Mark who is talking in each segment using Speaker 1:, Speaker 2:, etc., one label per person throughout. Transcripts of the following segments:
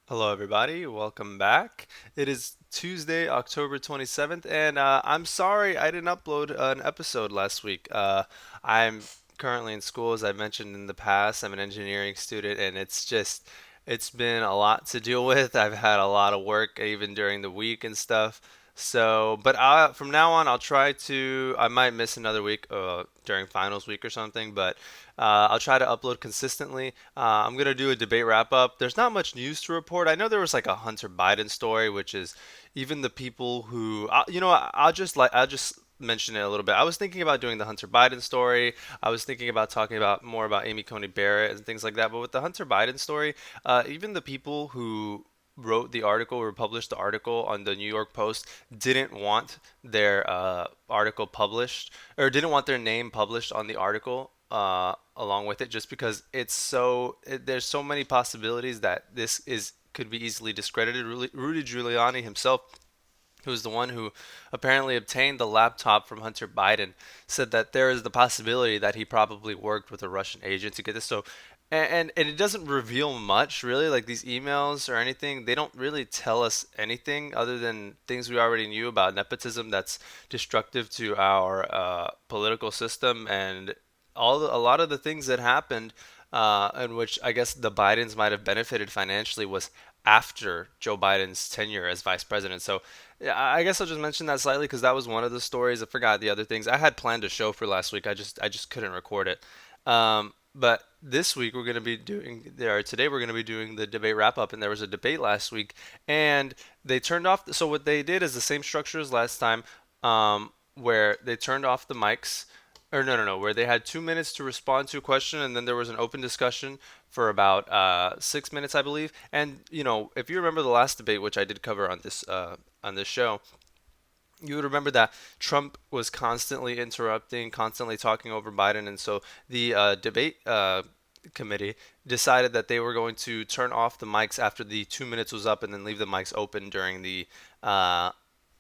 Speaker 1: Hello, everybody. Welcome back. It is Tuesday, October 27th, and I'm sorry I didn't upload an episode last week. I'm currently in school, as I mentioned in the past. I'm an engineering student, and it's been a lot to deal with. I've had a lot of work even during the week and stuff. From now on, I might miss another week during finals week or something, but I'll try to upload consistently. I'm gonna do a debate wrap up. There's not much news to report. I know there was like a Hunter Biden story, which is even the people who, I'll just mention it a little bit. I was thinking about doing the Hunter Biden story. I was thinking about talking about more about Amy Coney Barrett and things like that. But with the Hunter Biden story, even the people who wrote the article or published the article on the New York Post didn't want their article published or didn't want their name published on the article along with it, just because there's so many possibilities that this is could be easily discredited. Rudy Giuliani himself, who was the one who apparently obtained the laptop from Hunter Biden, said that there is the possibility that he probably worked with a Russian agent to get this. And it doesn't reveal much really, like these emails or anything. They don't really tell us anything other than things we already knew about nepotism that's destructive to our political system and a lot of the things that happened, in which I guess the Bidens might have benefited financially, was after Joe Biden's tenure as vice president. So yeah, I guess I'll just mention that slightly because that was one of the stories. I forgot the other things. I had planned a show for last week. I just couldn't record it. But this week we're going to be doing there today we're going to be doing the debate wrap up, and there was a debate last week, and they turned off. So what they did is the same structure as last time, where they turned off the mics, or no, where they had 2 minutes to respond to a question, and then there was an open discussion for about 6 minutes, I believe. And if you remember the last debate, which I did cover on this show, you would remember that Trump was constantly interrupting, constantly talking over Biden, and so the debate committee decided that they were going to turn off the mics after the 2 minutes was up, and then leave the mics open during the uh,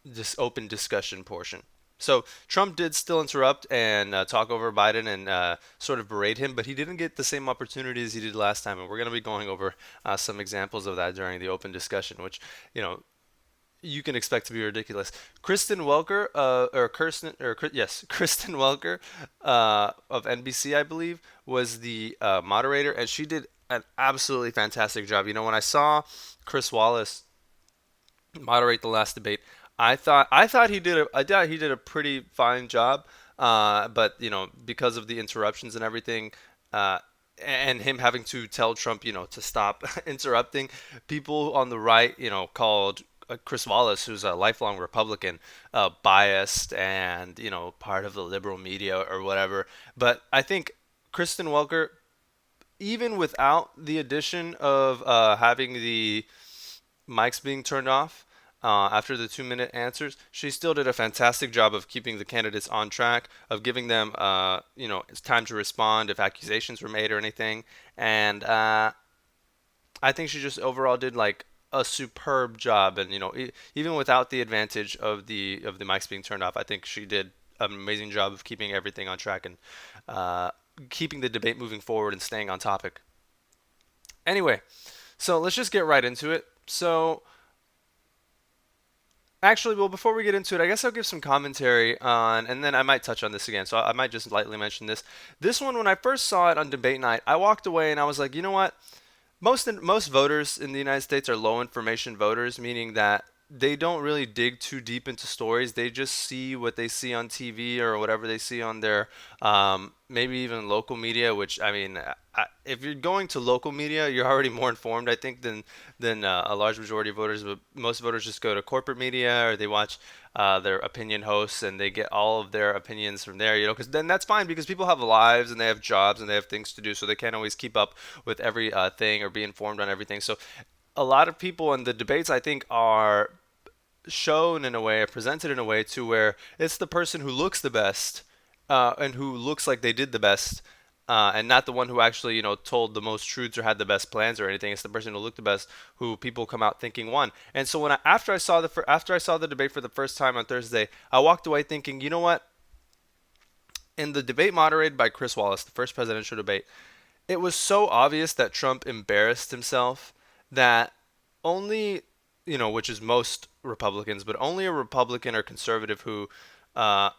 Speaker 1: this open discussion portion. So Trump did still interrupt and talk over Biden and sort of berate him, but he didn't get the same opportunity as he did last time. And we're going to be going over some examples of that during the open discussion, which you know you can expect to be ridiculous. Kristen Welker, Kristen Welker of NBC, I believe, was the moderator, and she did an absolutely fantastic job. When I saw Chris Wallace moderate the last debate, I thought he did a pretty fine job. But because of the interruptions and everything, and him having to tell Trump, to stop interrupting, people on the right, called Chris Wallace, who's a lifelong Republican, biased and part of the liberal media or whatever. But I think Kristen Welker, even without the addition of having the mics being turned off after the 2 minute answers, she still did a fantastic job of keeping the candidates on track, of giving them, it's time to respond if accusations were made or anything. And I think she just overall did like a superb job. And even without the advantage of the mics being turned off, I think she did an amazing job of keeping everything on track and uh, keeping the debate moving forward and staying on topic. Anyway, so let's just get right into it. So actually, well, before we get into it, I guess I'll give some commentary on, and then I might touch on this again. So I might just lightly mention this. This one, when I first saw it on debate night, I walked away and I was like, you know what? Most voters in the United States are low information voters, meaning that they don't really dig too deep into stories. They just see what they see on TV or whatever they see on their maybe even local media. Which, I mean, if you're going to local media, you're already more informed, I think, than a large majority of voters. But most voters just go to corporate media, or they watch their opinion hosts, and they get all of their opinions from there. Because then that's fine, because people have lives and they have jobs and they have things to do, so they can't always keep up with every thing or be informed on everything. So a lot of people in the debates, I think, are shown in a way, presented in a way to where it's the person who looks the best, and who looks like they did the best, and not the one who actually, told the most truths or had the best plans or anything. It's the person who looked the best who people come out thinking won. And so after I saw the debate for the first time on Thursday, I walked away thinking, you know what? In the debate moderated by Chris Wallace, the first presidential debate, it was so obvious that Trump embarrassed himself that only, which is most Republicans, but only a Republican or conservative who uh,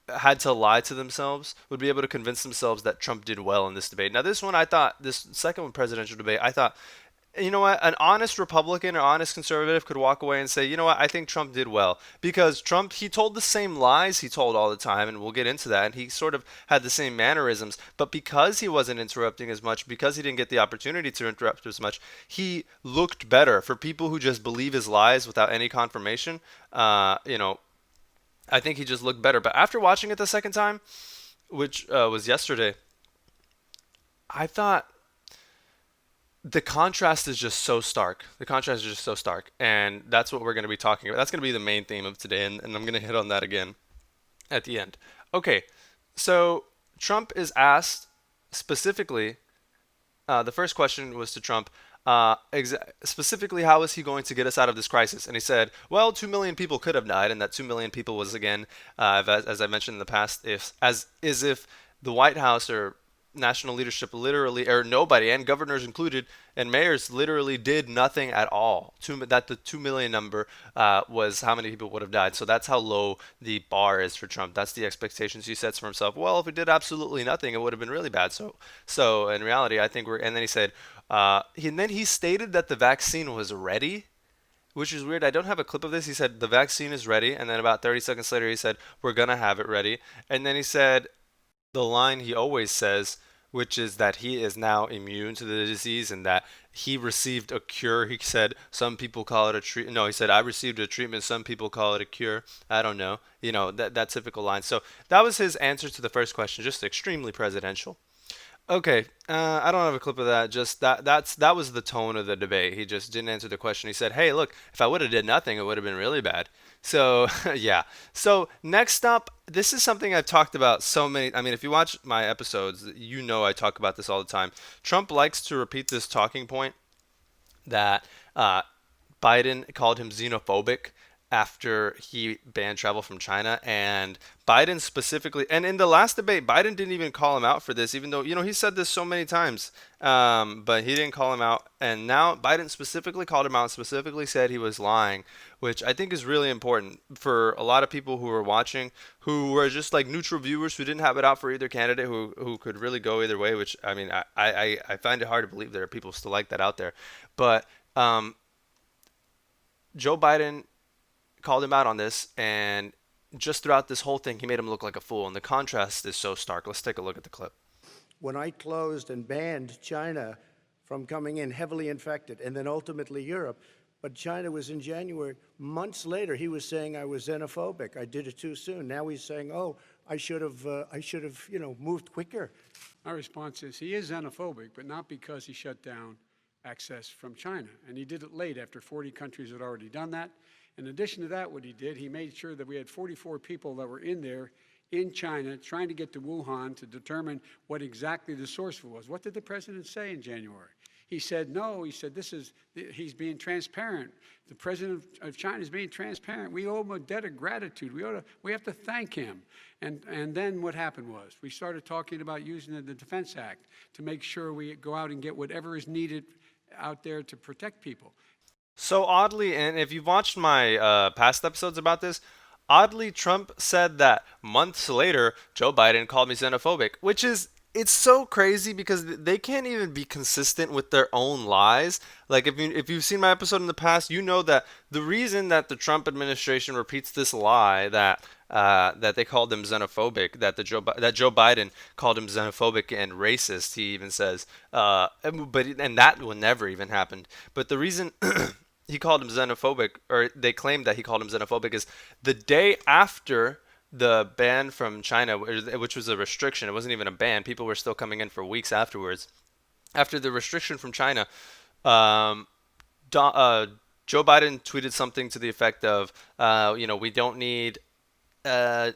Speaker 1: had to lie to themselves would be able to convince themselves that Trump did well in this debate. Now, this one, I thought, this second presidential debate, I thought, you know what, an honest Republican or honest conservative could walk away and say, you know what, I think Trump did well. Because Trump, he told the same lies he told all the time, and we'll get into that, and he sort of had the same mannerisms. But because he wasn't interrupting as much, because he didn't get the opportunity to interrupt as much, he looked better. For people who just believe his lies without any confirmation, I think he just looked better. But after watching it the second time, which was yesterday, I thought the contrast is just so stark. The contrast is just so stark. And that's what we're going to be talking about. That's going to be the main theme of today. And I'm going to hit on that again at the end. Okay, so Trump is asked specifically, the first question was to Trump, specifically, how is he going to get us out of this crisis? And he said, well, 2 million people could have died, and that 2 million people was, again, as I mentioned in the past, if as is if the White House or national leadership literally, or nobody, and governors included, and mayors literally did nothing at all. That the 2 million number was how many people would have died. So that's how low the bar is for Trump. That's the expectations he sets for himself. Well, if we did absolutely nothing, it would have been really bad. So in reality, I think we're. And then he said, and then he stated that the vaccine was ready, which is weird. I don't have a clip of this. He said the vaccine is ready, and then about 30 seconds later, he said we're gonna have it ready, and then he said the line he always says, which is that he is now immune to the disease and that he received a cure. He said some people call it a treat. No, he said I received a treatment. Some people call it a cure. I don't know. That typical line. So that was his answer to the first question. Just extremely presidential. Okay, I don't have a clip of that. Just that was the tone of the debate. He just didn't answer the question. He said, "Hey, look, if I would have did nothing, it would have been really bad." So yeah. So next up, this is something I've talked about so many. I mean, if you watch my episodes, you know I talk about this all the time. Trump likes to repeat this talking point that Biden called him xenophobic after he banned travel from China. And Biden specifically, and in the last debate, Biden didn't even call him out for this, even though, he said this so many times, but he didn't call him out. And now Biden specifically called him out, specifically said he was lying, which I think is really important for a lot of people who are watching, who were just like neutral viewers who didn't have it out for either candidate, who could really go either way, which I mean, I find it hard to believe there are people still like that out there. But Joe Biden called him out on this, and just throughout this whole thing, he made him look like a fool. And the contrast is so stark. Let's take a look at the clip.
Speaker 2: When I closed and banned China from coming in heavily infected, and then ultimately Europe, but China was in January. Months later, he was saying I was xenophobic. I did it too soon. Now he's saying, oh, I should have, moved quicker.
Speaker 3: My response is he is xenophobic, but not because he shut down access from China. And he did it late after 40 countries had already done that. In addition to that, what he did, he made sure that we had 44 people that were in there in China trying to get to Wuhan to determine what exactly the source was. What did the president say in January? He said, no, he said, he's being transparent. The president of China is being transparent. We owe him a debt of gratitude. We have to thank him. And then what happened was we started talking about using the Defense Act to make sure we go out and get whatever is needed out there to protect people.
Speaker 1: So oddly, and if you've watched my past episodes about this, oddly, Trump said that months later, Joe Biden called me xenophobic, which is it's so crazy because they can't even be consistent with their own lies. Like if you've seen my episode in the past, you know that the reason that the Trump administration repeats this lie that they called him xenophobic, that Joe Biden called him xenophobic and racist. He even says, and that will never even happen. But the reason he called him xenophobic, or they claimed that he called him xenophobic, is the day after the ban from China, which was a restriction. It wasn't even a ban. People were still coming in for weeks afterwards. After the restriction from China, um, Joe Biden tweeted something to the effect of, we don't need uh,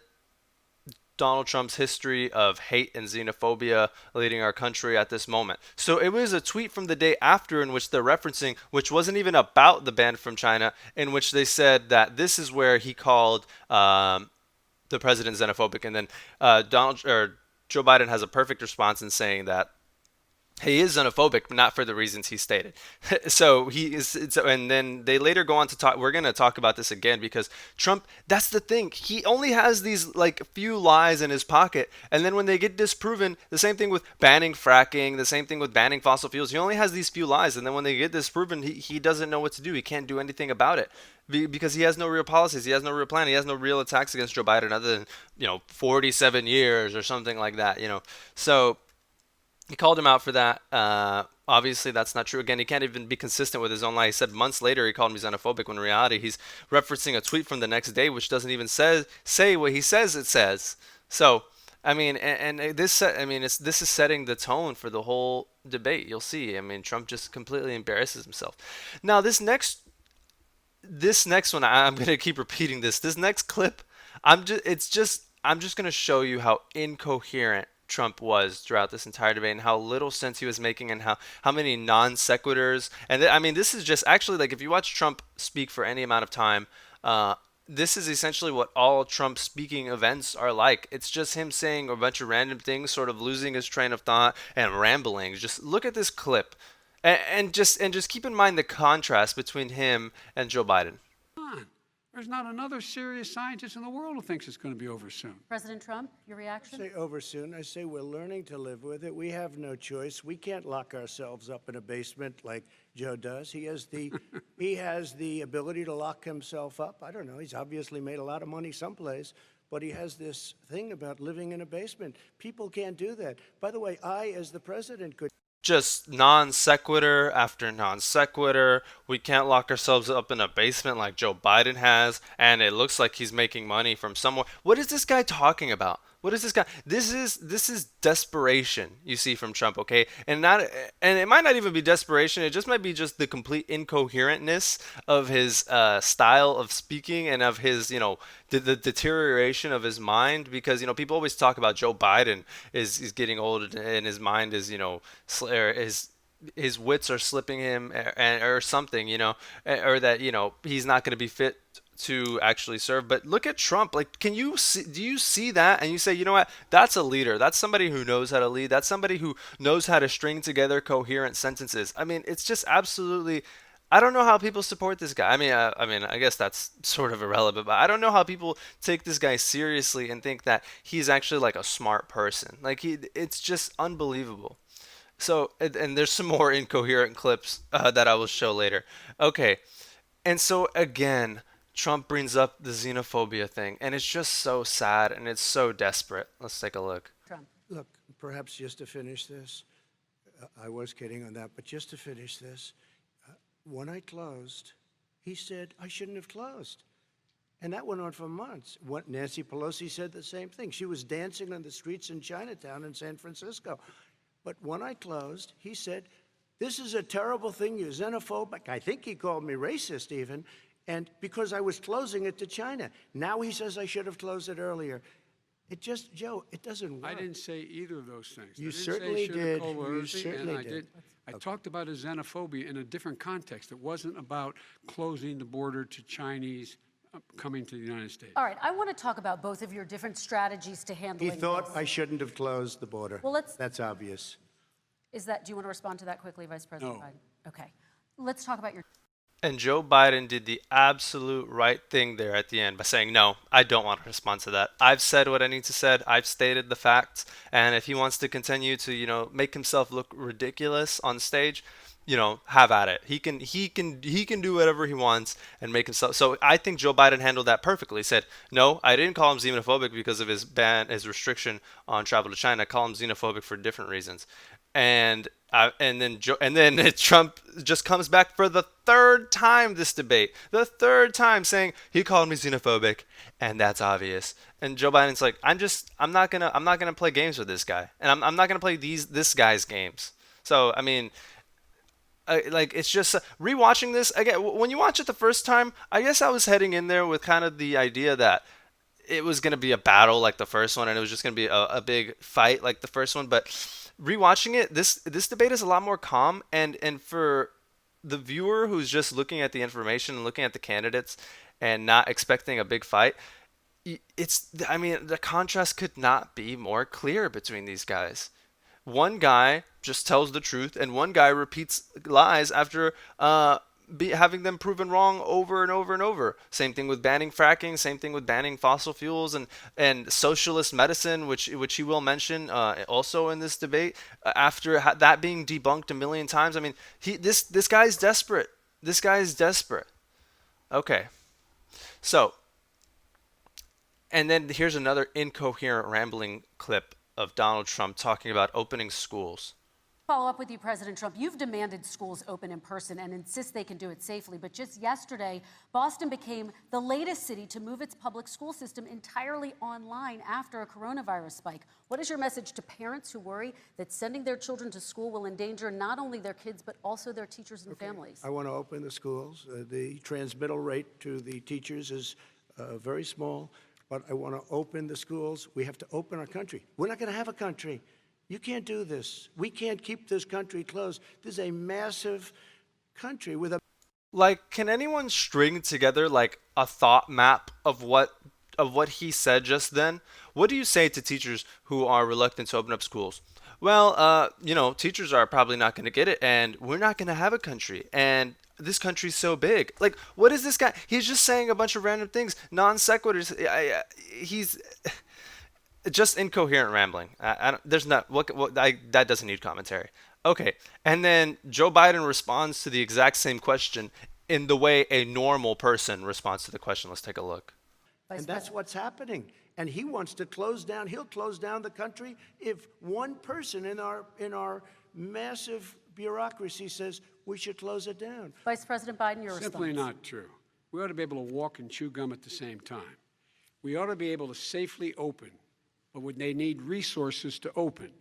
Speaker 1: Donald Trump's history of hate and xenophobia leading our country at this moment. So it was a tweet from the day after in which they're referencing, which wasn't even about the ban from China, in which they said that this is where he called the president xenophobic, and then Joe Biden has a perfect response in saying that He is xenophobic, but not for the reasons he stated. So he is, and then they later go on to talk. We're going to talk about this again because Trump. That's the thing. He only has these like few lies in his pocket, and then when they get disproven, the same thing with banning fracking, the same thing with banning fossil fuels. He only has these few lies, and then when they get disproven, he doesn't know what to do. He can't do anything about it because he has no real policies. He has no real plan. He has no real attacks against Joe Biden other than 47 years or something like that. So he called him out for that. Obviously, that's not true. Again, he can't even be consistent with his own lie. He said months later he called me xenophobic when in reality he's referencing a tweet from the next day which doesn't even say what he says it says. So, I mean, and this, I mean, this is setting the tone for the whole debate. You'll see. I mean, Trump just completely embarrasses himself. Now, this next one, I'm gonna keep repeating this. This next clip, I'm just gonna show you how incoherent Trump was throughout this entire debate and how little sense he was making and how many non sequiturs. And I mean, this is just actually like if you watch Trump speak for any amount of time, this is essentially what all Trump speaking events are like. It's just him saying a bunch of random things, sort of losing his train of thought and rambling. Just look at this clip, and just keep in mind the contrast between him and Joe Biden.
Speaker 3: on. There's not another serious scientist in the world who thinks it's going to be over soon.
Speaker 4: President Trump, your
Speaker 2: I
Speaker 4: reaction?
Speaker 2: say over soon. I say we're learning to live with it. We have no choice. We can't lock ourselves up in a basement like Joe does. He has the he has the ability to lock himself up. I don't know. He's obviously made a lot of money someplace, but he has this thing about living in a basement. People can't do that. By the way, I, as the president, could
Speaker 1: Just non sequitur after non sequitur. We can't lock ourselves up in a basement like Joe Biden has, and it looks like he's making money from somewhere. What is this guy talking about? What is this guy? This is desperation you see from Trump, okay? And it might not even be desperation. It just might be just the complete incoherentness of his style of speaking and of his the deterioration of his mind because people always talk about Joe Biden is getting old and his mind is or his wits are slipping him or something or that he's not going to be fit to actually serve. But look at Trump. Like, do you see that and you say, you know what, that's a leader, that's somebody who knows how to lead, that's somebody who knows how to string together coherent sentences. I mean, it's just absolutely, I don't know how people support this guy. I mean, I guess that's sort of irrelevant, but I don't know how people take this guy seriously and think that he's actually like a smart person. Like it's just unbelievable. So, and there's some more incoherent clips that I will show later. Okay, and so again, Trump brings up the xenophobia thing, and it's just so sad and it's so desperate. Let's take a look.
Speaker 4: Trump.
Speaker 2: look. Perhaps just to finish this, I was kidding on that, but just to finish this, when I closed, he said I shouldn't have closed. And that went on for months. Nancy Pelosi said the same thing. She was dancing on the streets in Chinatown in San Francisco. But when I closed, he said, this is a terrible thing, you're xenophobic. I think he called me racist even, and because I was closing it to China. Now he says I should have closed it earlier. It just, Joe, it doesn't work.
Speaker 3: I didn't say either of those things.
Speaker 2: You
Speaker 3: I didn't
Speaker 2: certainly
Speaker 3: say shoulda,
Speaker 2: did.
Speaker 3: coulda,
Speaker 2: You
Speaker 3: woulda,
Speaker 2: certainly
Speaker 3: and I
Speaker 2: did.
Speaker 3: I talked about his xenophobia in a different context. It wasn't about closing the border to Chinese coming to the United States.
Speaker 4: All right, I want to talk about both of your different strategies to
Speaker 2: He
Speaker 4: handling
Speaker 2: thought
Speaker 4: this.
Speaker 2: I shouldn't have closed the border.
Speaker 4: Well,
Speaker 2: That's obvious.
Speaker 4: Do you want to respond to that quickly, Vice President
Speaker 3: No.
Speaker 4: Biden? Okay. Let's talk about your
Speaker 1: And Joe Biden did the absolute right thing there at the end by saying, no, I don't want to respond to that. I've said what I need to say. I've stated the facts. And if he wants to continue to, make himself look ridiculous on stage, have at it. He can do whatever he wants and make himself. So I think Joe Biden handled that perfectly. He said, no, I didn't call him xenophobic because of his restriction on travel to China. I call him xenophobic for different reasons. And then Trump just comes back for the third time this debate, the third time saying he called me xenophobic, and that's obvious. And Joe Biden's like, I'm not gonna play games with this guy, and I'm not gonna play this guy's games. So I mean, it's just rewatching this again. When you watch it the first time, I guess I was heading in there with kind of the idea that it was going to be a battle like the first one and it was just going to be a big fight like the first one. But rewatching it, this debate is a lot more calm, and for the viewer who's just looking at the information and looking at the candidates and not expecting a big fight, the contrast could not be more clear between these guys. one guy just tells the truth, and one guy repeats lies after having them proven wrong over and over and over. Same thing with banning fracking. Same thing with banning fossil fuels and socialist medicine, which he will mention also in this debate. After that being debunked a million times, I mean, this guy's desperate. This guy is desperate. Okay, so and then here's another incoherent, rambling clip of Donald Trump talking about opening schools.
Speaker 4: Follow up with you, President Trump. You've demanded schools open in person and insist they can do it safely. But just yesterday, Boston became the latest city to move its public school system entirely online after a coronavirus spike. What is your message to parents who worry that sending their children to school will endanger not only their kids, but also their teachers and families?
Speaker 2: I want to open the schools. The transmittal rate to the teachers is very small, but I want to open the schools. We have to open our country. We're not going to have a country. You can't do this. We can't keep this country closed. This is a massive country with a...
Speaker 1: Like, can anyone string together like a thought map of what he said just then? What do you say to teachers who are reluctant to open up schools? Well, teachers are probably not going to get it, and we're not going to have a country, and this country's so big. Like, what is this guy? He's just saying a bunch of random things, non sequiturs. He's just incoherent rambling. There's not that doesn't need commentary. Okay, and then Joe Biden responds to the exact same question in the way a normal person responds to the question. Let's take a look.
Speaker 2: And that's what's happening. And he wants to close down. He'll close down the country if one person in our massive bureaucracy says we should close it down.
Speaker 4: Vice President Biden, your
Speaker 3: Simply
Speaker 4: response.
Speaker 3: not true. We ought to be able to walk and chew gum at the same time. We ought to be able to safely open, but would they need resources to open?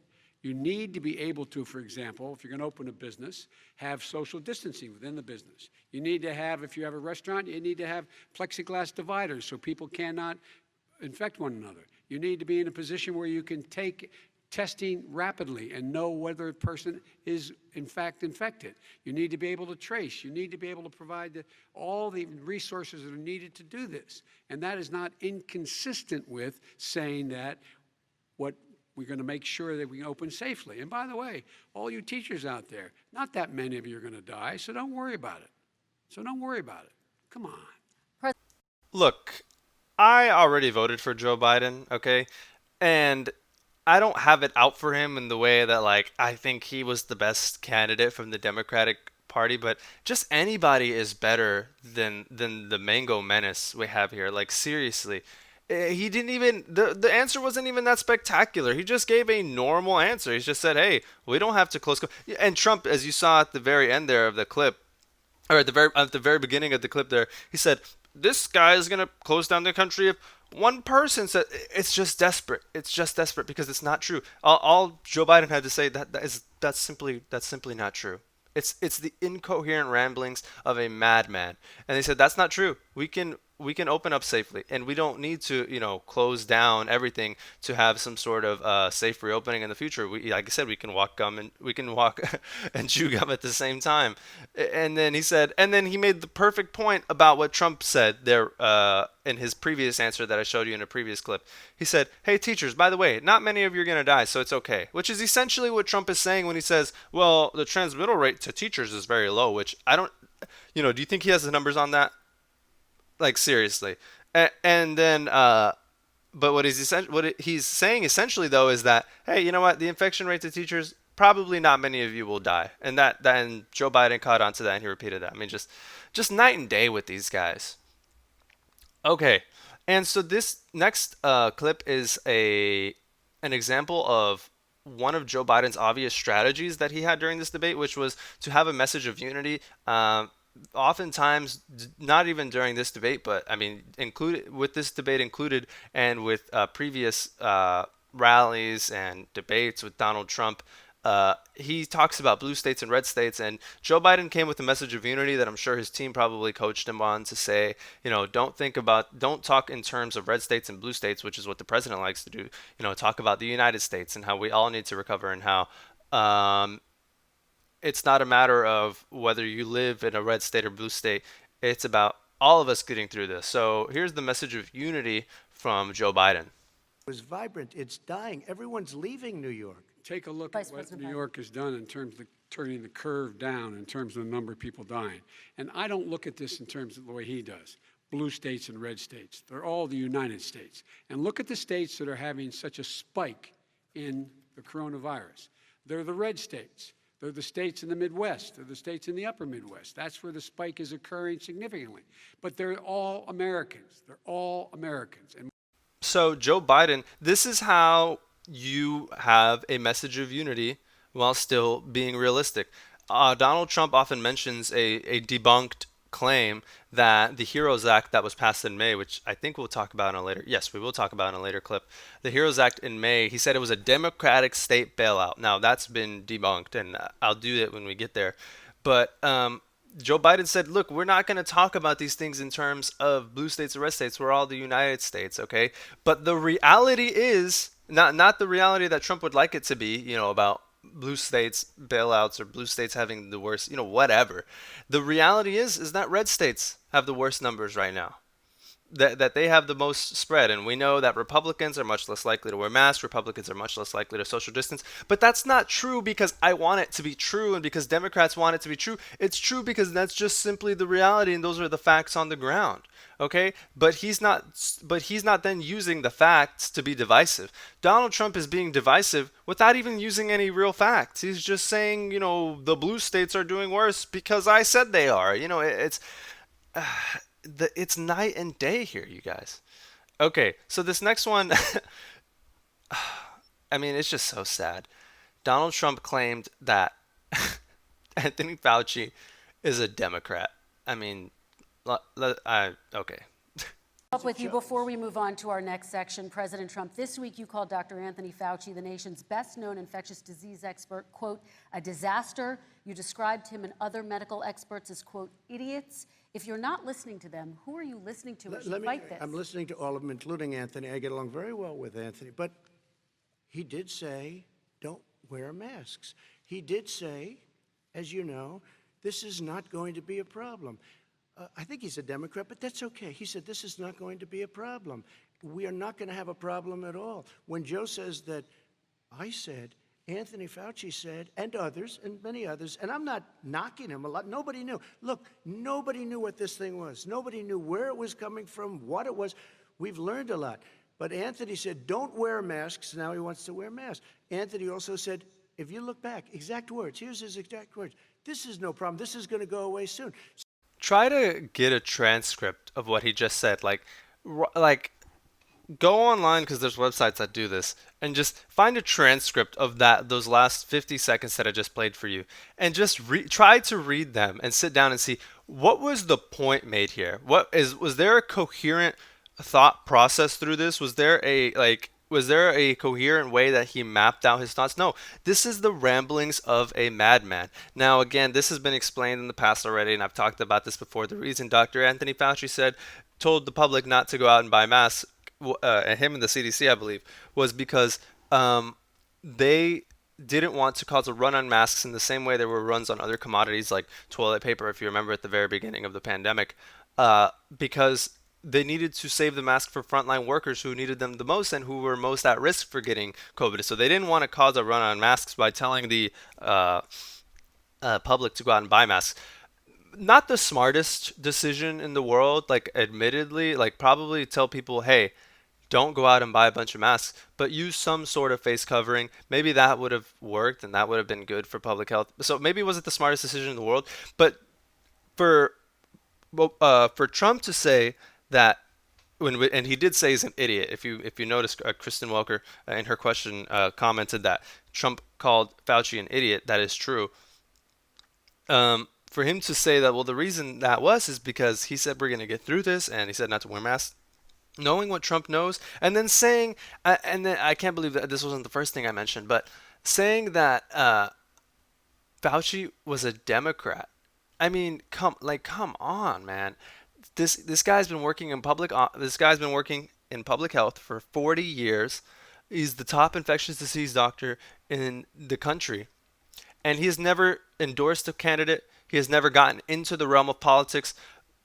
Speaker 3: You need to be able to, for example, if you're going to open a business, have social distancing within the business. You need to have, if you have a restaurant, you need to have plexiglass dividers so people cannot infect one another. You need to be in a position where you can take testing rapidly and know whether a person is in fact infected. You need to be able to trace. You need to be able to provide all the resources that are needed to do this. And that is not inconsistent with saying that what we're going to make sure that we open safely. And by the way, all you teachers out there, not that many of you are going to die, so don't worry about it. Come on.
Speaker 1: Look, I already voted for Joe Biden, okay? And I don't have it out for him in the way that, like, I think he was the best candidate from the Democratic Party, but just anybody is better than the Mango Menace we have here. Like, seriously. He didn't even, the answer wasn't even that spectacular. He just gave a normal answer. He just said, hey, we don't have to close. And Trump, as you saw at the very end there of the clip, or at the very beginning of the clip there, he said, this guy is going to close down the country if one person said. It's just desperate. It's just desperate because it's not true. All Joe Biden had to say that's simply not true. It's the incoherent ramblings of a madman. And they said that's not true. We can open up safely, and we don't need to close down everything to have some sort of safe reopening in the future. Like I said, we can walk and chew gum at the same time. And then he made the perfect point about what Trump said there in his previous answer that I showed you in a previous clip. He said, hey, teachers, by the way, not many of you are going to die, so it's okay. Which is essentially what Trump is saying when he says, well, the transmittal rate to teachers is very low, which I don't, do you think he has the numbers on that? Like, seriously. And then, but what he's saying essentially, though, is that, hey, you know what? The infection rate to teachers, probably not many of you will die. And and Joe Biden caught on to that, and he repeated that. I mean, just night and day with these guys. Okay. And so this next clip is an example of one of Joe Biden's obvious strategies that he had during this debate, which was to have a message of unity. Oftentimes, not even during this debate, but I mean, included with this debate included, and with previous rallies and debates with Donald Trump, he talks about blue states and red states, and Joe Biden came with a message of unity that I'm sure his team probably coached him on to say, don't talk in terms of red states and blue states, which is what the president likes to do. Talk about the United States and how we all need to recover, and how it's not a matter of whether you live in a red state or blue state. It's about all of us getting through this. So here's the message of unity from Joe Biden.
Speaker 2: It was vibrant. It's dying. Everyone's leaving New York.
Speaker 3: take a look
Speaker 4: Vice
Speaker 3: at what
Speaker 4: President
Speaker 3: New
Speaker 4: Biden.
Speaker 3: York has done in terms of turning the curve down in terms of the number of people dying. And I don't look at this in terms of the way he does. Blue states and red states. They're all the United States. And look at the states that are having such a spike in the coronavirus. They're the red states. They're the states in the Midwest. They're the states in the upper Midwest. That's where the spike is occurring significantly. But they're all Americans. They're all Americans. And
Speaker 1: So, Joe Biden, this is how you have a message of unity while still being realistic. Donald Trump often mentions a debunked claim that the HEROES Act that was passed in May, which I think we'll talk about in a later, yes, we will talk about in a later clip. The HEROES Act in May, he said it was a Democratic state bailout. Now, that's been debunked, and I'll do it when we get there. But Joe Biden said, look, we're not going to talk about these things in terms of blue states or red states. We're all the United States, okay? But the reality is, not the reality that Trump would like it to be, about blue states bailouts or blue states having the worst, whatever. The reality is that red states have the worst numbers right now. That they have the most spread, and we know that Republicans are much less likely to wear masks, Republicans are much less likely to social distance, but that's not true because I want it to be true and because Democrats want it to be true. It's true because that's just simply the reality, and those are the facts on the ground, okay? But he's not then using the facts to be divisive. Donald Trump is being divisive without even using any real facts. He's just saying, the blue states are doing worse because I said they are. It's night and day here, you guys. Okay, so this next one, I mean, it's just so sad. Donald Trump claimed that Anthony Fauci is a Democrat. I mean, okay.
Speaker 4: Up with you before we move on to our next section. President Trump, this week you called Dr. Anthony Fauci, the nation's best-known infectious disease expert, quote, a disaster. You described him and other medical experts as, quote, idiots. If you're not listening to them, who are you listening to as you fight this?
Speaker 2: I'm listening to all of them, including Anthony. I get along very well with Anthony. But he did say, don't wear masks. He did say, as you know, this is not going to be a problem. I think he's a Democrat, but that's okay. He said, this is not going to be a problem. We are not going to have a problem at all. When Joe says that, I said, Anthony Fauci said, and others, and many others, and I'm not knocking him a lot. Nobody knew. Look, nobody knew what this thing was. Nobody knew where it was coming from, what it was. We've learned a lot. But Anthony said, don't wear masks. Now he wants to wear masks. Anthony also said, if you look back, exact words, here's his exact words. This is no problem. This is going to go away soon.
Speaker 1: Try to get a transcript of what he just said. Like go online, because there's websites that do this, and just find a transcript of those last 50 seconds that I just played for you, and just try to read them and sit down and see what was the point made here. Was there a coherent thought process through this? Was there a coherent way that he mapped out his thoughts? No, this is the ramblings of a madman. Now, again, this has been explained in the past already, and I've talked about this before. The reason Dr. Anthony Fauci told the public not to go out and buy masks, him and the CDC, I believe, was because they didn't want to cause a run on masks in the same way there were runs on other commodities like toilet paper, if you remember at the very beginning of the pandemic, because they needed to save the mask for frontline workers who needed them the most and who were most at risk for getting COVID. So they didn't want to cause a run on masks by telling the public to go out and buy masks. Not the smartest decision in the world, admittedly, probably tell people, hey, don't go out and buy a bunch of masks, but use some sort of face covering. Maybe that would have worked and that would have been good for public health. So maybe it wasn't the smartest decision in the world, but for Trump to say that, and he did say he's an idiot. If you notice, Kristen Welker in her question commented that Trump called Fauci an idiot. That is true. For him to say that, well, the reason that is because he said we're going to get through this, and he said not to wear masks, knowing what Trump knows, and then saying, and then I can't believe that this wasn't the first thing I mentioned, but saying that Fauci was a Democrat. I mean, come on, man. This guy's been working in public. This guy's been working in public health for 40 years. He's the top infectious disease doctor in the country, and he has never endorsed a candidate. He has never gotten into the realm of politics.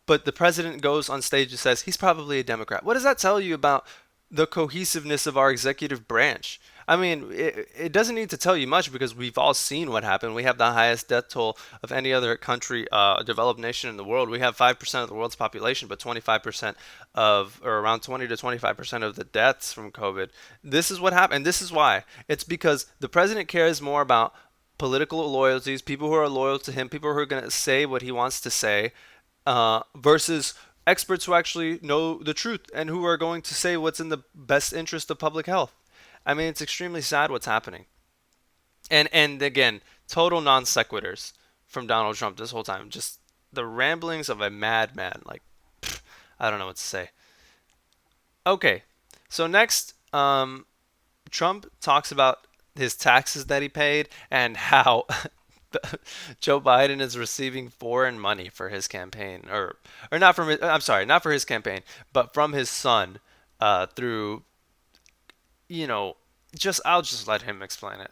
Speaker 1: But the president goes on stage and says he's probably a Democrat. What does that tell you about the cohesiveness of our executive branch? I mean, it doesn't need to tell you much because we've all seen what happened. We have the highest death toll of any other country, developed nation in the world. We have 5% of the world's population, but 25% or around 20 to 25% of the deaths from COVID. This is what happened. And this is why. It's because the president cares more about political loyalties, people who are loyal to him, people who are going to say what he wants to say, versus experts who actually know the truth and who are going to say what's in the best interest of public health. I mean, it's extremely sad what's happening. And again, total non sequiturs from Donald Trump this whole time. Just the ramblings of a madman. Like, pfft, I don't know what to say. Okay, so next, Trump talks about his taxes that he paid and how Joe Biden is receiving foreign money for his campaign, or not from his, I'm sorry, not for his campaign, but from his son, through, you know, just I'll just let him explain it.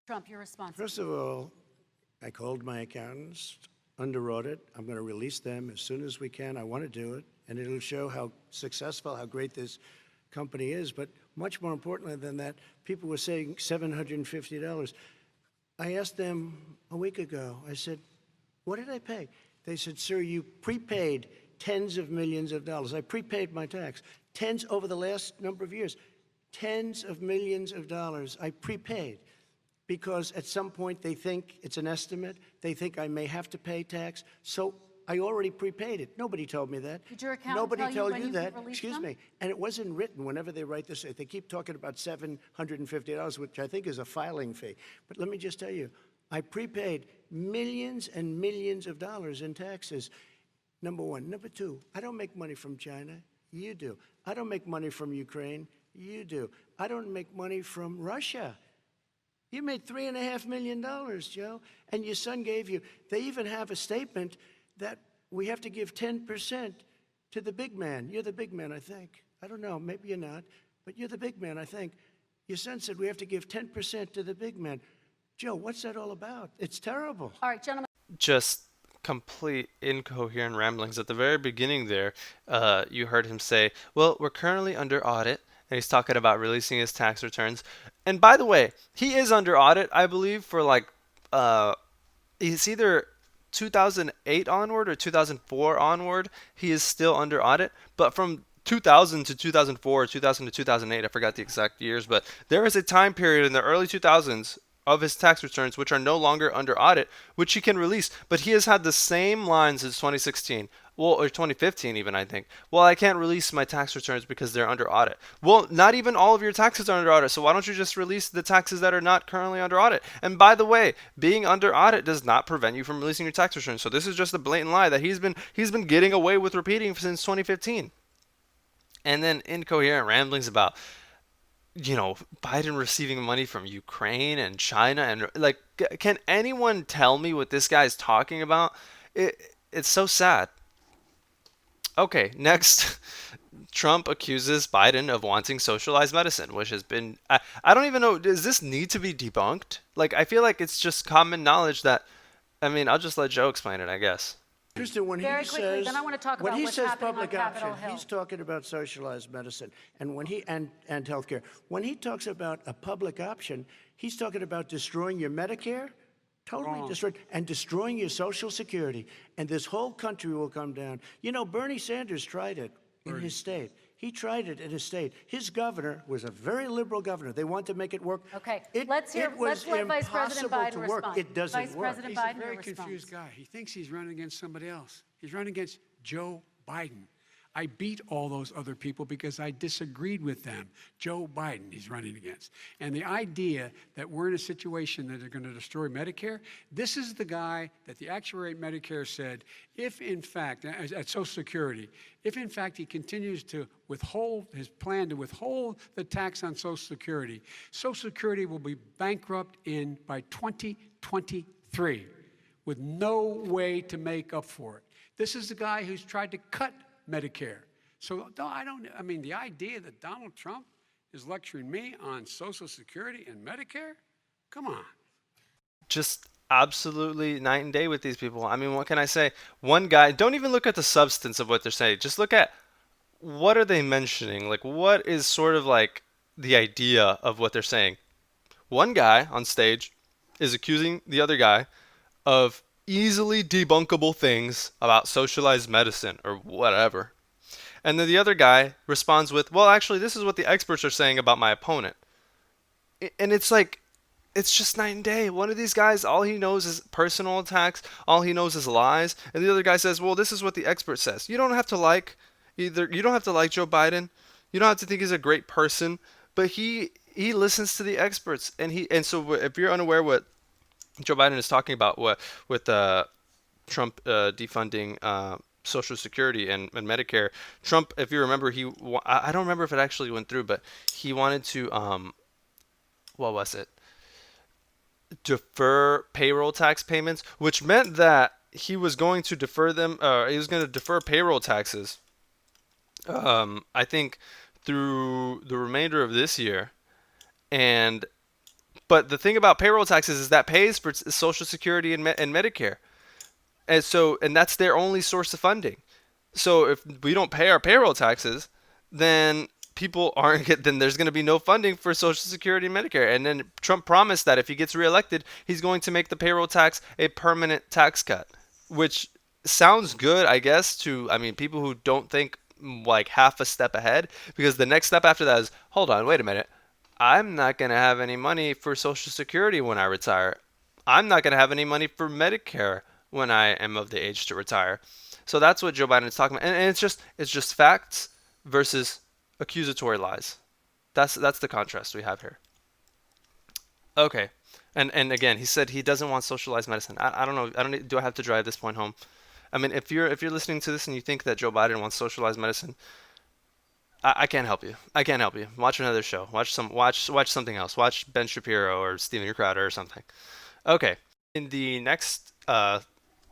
Speaker 4: Trump, your response.
Speaker 2: First of all, I called my accountants under audit. I'm going to release them as soon as we can. I want to do it, and it'll show how successful, how great this company is. But much more importantly than that, people were saying $750. I asked them a week ago, I said, what did I pay? They said, sir, you prepaid tens of millions of dollars. I prepaid my tax. Tens over the last number of years. Tens of millions of dollars I prepaid because at some point they think it's an estimate. They think I may have to pay tax. So I already prepaid it. Nobody told me that.
Speaker 4: Did your accountant
Speaker 2: Nobody
Speaker 4: tell you
Speaker 2: told
Speaker 4: when
Speaker 2: you
Speaker 4: you
Speaker 2: that.
Speaker 4: could release
Speaker 2: Excuse
Speaker 4: them?
Speaker 2: me. And it wasn't written whenever they write this. They keep talking about $750, which I think is a filing fee. But let me just tell you, I prepaid millions and millions of dollars in taxes. Number one. Number two, I don't make money from China. You do. I don't make money from Ukraine. You do. I don't make money from Russia. You made $3.5 million, Joe, and your son gave you. They even have a statement that we have to give 10% to the big man. You're the big man, I think. I don't know, maybe you're not, but you're the big man, I think. Your son said we have to give 10% to the big man. Joe, what's that all about? It's terrible.
Speaker 4: All right, gentlemen.
Speaker 1: Just complete incoherent ramblings. At the very beginning there, you heard him say, well, we're currently under audit. And he's talking about releasing his tax returns. And by the way, he is under audit, I believe, for like, he's either 2008 onward or 2004 onward. He is still under audit. But from 2000 to 2004, or 2000 to 2008, I forgot the exact years, but there is a time period in the early 2000s of his tax returns which are no longer under audit, which he can release. But he has had the same line since 2016. Well, or 2015 even, I think. Well, I can't release my tax returns because they're under audit. Well, not even all of your taxes are under audit, so why don't you just release the taxes that are not currently under audit? And by the way, being under audit does not prevent you from releasing your tax returns. So this is just a blatant lie that he's been getting away with repeating since 2015. And then incoherent ramblings about, you know, Biden receiving money from Ukraine and China, and like, can anyone tell me what this guy's talking about? It's so sad. Okay, next, Trump accuses Biden of wanting socialized medicine, which has been, I don't even know, does this need to be debunked? Like, I feel like it's just common knowledge that, I mean, I'll just let Joe explain it, I guess.
Speaker 2: Kristen, when
Speaker 4: Very
Speaker 2: he
Speaker 4: quickly,
Speaker 2: says,
Speaker 4: then I want to talk
Speaker 2: when
Speaker 4: about
Speaker 2: he
Speaker 4: what's
Speaker 2: says
Speaker 4: happening on
Speaker 2: public
Speaker 4: Capitol
Speaker 2: option,
Speaker 4: Hill.
Speaker 2: he's talking about socialized medicine, and when he and healthcare. When he talks about a public option, he's talking about destroying your Medicare, totally destroyed, and destroying your Social Security, and this whole country will come down. You know, Bernie Sanders tried it in his state. He tried it in his state. His governor was a very liberal governor. They wanted to make it work.
Speaker 4: Okay,
Speaker 2: It
Speaker 4: let's
Speaker 2: was
Speaker 4: let Vice President
Speaker 2: impossible
Speaker 4: Biden
Speaker 2: to work.
Speaker 4: respond.
Speaker 2: It doesn't
Speaker 4: Vice
Speaker 2: work.
Speaker 4: President
Speaker 3: He's
Speaker 4: Biden,
Speaker 3: a very
Speaker 4: your response.
Speaker 3: confused guy. He thinks he's running against somebody else. He's running against Joe Biden. I beat all those other people because I disagreed with them. Joe Biden he's running against. And the idea that we're in a situation that they're going to destroy Medicare, this is the guy that the actuary at Medicare said, if in fact, at Social Security, if in fact he continues to withhold his plan to withhold the tax on Social Security, Social Security will be bankrupt by 2023 with no way to make up for it. This is the guy who's tried to cut Medicare. So no, I mean, the idea that Donald Trump is lecturing me on Social Security and Medicare? Come on.
Speaker 1: Just absolutely night and day with these people. I mean, what can I say? One guy, don't even look at the substance of what they're saying. Just look at what are they mentioning? Like, what is sort of like the idea of what they're saying? One guy on stage is accusing the other guy of easily debunkable things about socialized medicine or whatever. And then the other guy responds with, well, actually, this is what the experts are saying about my opponent. And it's like, it's just night and day. One of these guys, all he knows is personal attacks, all he knows is lies. And the other guy says, well, this is what the expert says. You don't have to like you don't have to like Joe Biden. You don't have to think he's a great person, but he listens to the experts. And so if you're unaware what Joe Biden is talking about, what with Trump defunding Social Security and Medicare. Trump, if you remember, I don't remember if it actually went through, but he wanted to what was it? Defer payroll tax payments, which meant that he was going to defer them. He was going to defer payroll taxes. I think through the remainder of this year, and but the thing about payroll taxes is that pays for Social Security and Medicare. And that's their only source of funding. So if we don't pay our payroll taxes, then then there's going to be no funding for Social Security and Medicare. And then Trump promised that if he gets reelected, he's going to make the payroll tax a permanent tax cut, which sounds good, I guess, to people who don't think like half a step ahead, because the next step after that is, hold on, wait a minute. I'm not going to have any money for Social Security when I retire. I'm not going to have any money for Medicare when I am of the age to retire. So that's what Joe Biden is talking about, and it's just facts versus accusatory lies. That's the contrast we have here. Okay, and again, he said he doesn't want socialized medicine. I don't know. Do I have to drive this point home? I mean, if you're listening to this and you think that Joe Biden wants socialized medicine, I can't help you. I can't help you. Watch another show. Watch something else. Watch Ben Shapiro or Steven Crowder or something. Okay. In the next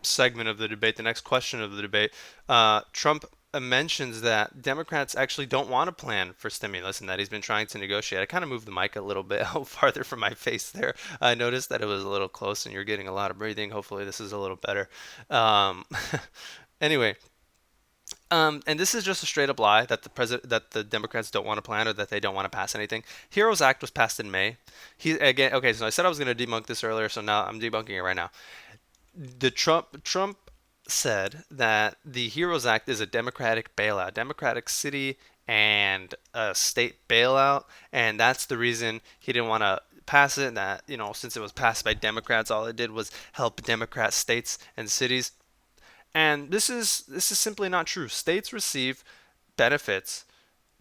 Speaker 1: segment of the debate, the next question of the debate, Trump mentions that Democrats actually don't want a plan for stimulus and that he's been trying to negotiate. I kind of moved the mic a little bit farther from my face there. I noticed that it was a little close and you're getting a lot of breathing. Hopefully this is a little better. Anyway, and this is just a straight up lie that the Democrats don't want a plan or that they don't want to pass anything. HEROES Act was passed in May. Okay, so I said I was going to debunk this earlier, so now I'm debunking it right now. The Trump said that the HEROES Act is a Democratic bailout, Democratic city and state bailout, and that's the reason he didn't want to pass it. That, since it was passed by Democrats, all it did was help Democrat states and cities. And this is simply not true. States receive benefits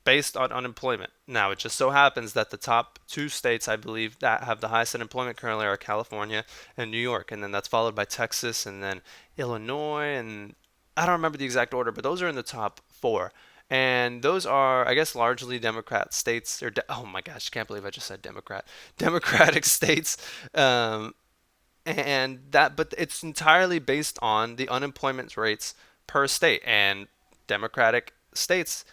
Speaker 1: based on unemployment. Now, it just so happens that the top two states, I believe, that have the highest unemployment currently are California and New York. And then that's followed by Texas and then Illinois. And I don't remember the exact order, but those are in the top four. And those are, I guess, largely Democrat states. Oh my gosh, I can't believe I just said Democrat. Democratic states. But it's entirely based on the unemployment rates per state. And Democratic states,